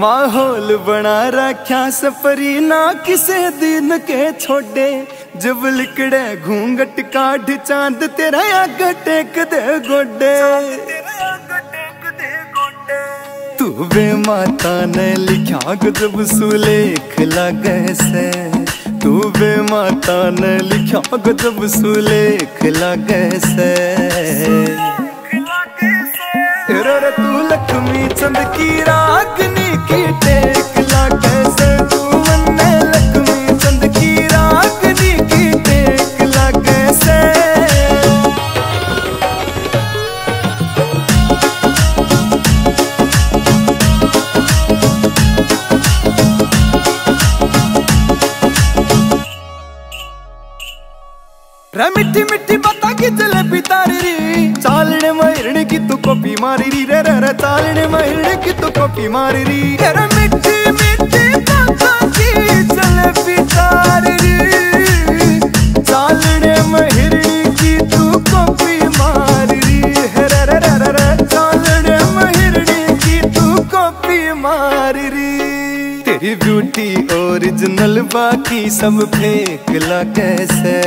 माहौल बना रख्या सफरी ना किसे दिन के छोड़े। जब लिकड़े घूंघट काढ़ चांद तेरा आग टेक दे गोडे। तू वे माता ने लिखा गजब सुलेख लागे से। तू वे माता ने लिखा गजब सुलेख लागे से। रे तू लक्ष्मी चंद की रागनी की टेक लागे से। तू मन्ने लक्ष्मी चंद की रागनी की टेक लागे से। रे मिठी मिठी बाता की जलेबी तारी री। चालने महिरने की तू कॉपी मारी री। रे रे रे चालने महिरने की तू कॉपी मारी री। रे मिठी मिठी बाता की जलेबी तारी री। चालने महिरने की तू कॉपी मारी री। रे रे रे रे चालने महिरने की तू कॉपी मारी री। तेरी ब्यूटी ओरिजिनल बाकी सब फेक लागे से।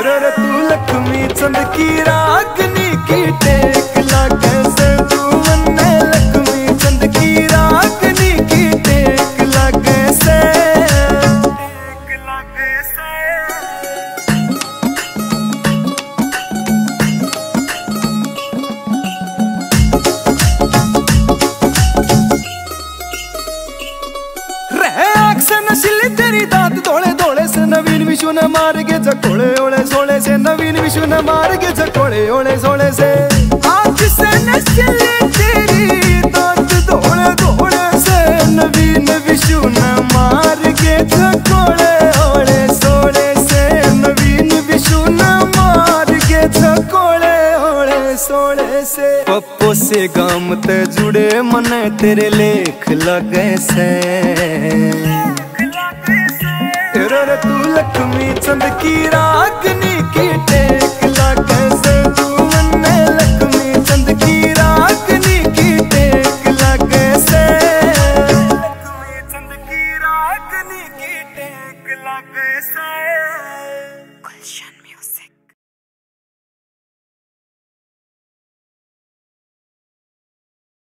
रे तू लक्ष्मी चंद की रागनी की टेक लागे से। तू मन्ने लक्ष्मी चंद की रागनी की टेक लागे से। नशीली तेरी दांत धोले धोले से। नवीन विशु ने मार के झकोले ओले सोले से। नवीन विशु ने मार के झकोले ओले सोले से। आज से नशीली तेरी दांत धोले धोले से। नवीन विशु ने मार के झकोले ओले सोले से। नवीन विशु ने मार के झकोले ओले सोले से। पप्पो से गाम ते जुड़े मने तेरे लेख लगे से। रे तू लक्ष्मी चंद की रागनी की टेक लागे से। तू मन्ने लक्ष्मी चंद की रागनी की टेक लागे से। लक्ष्मी चंद की रागनी की टेक लागे से।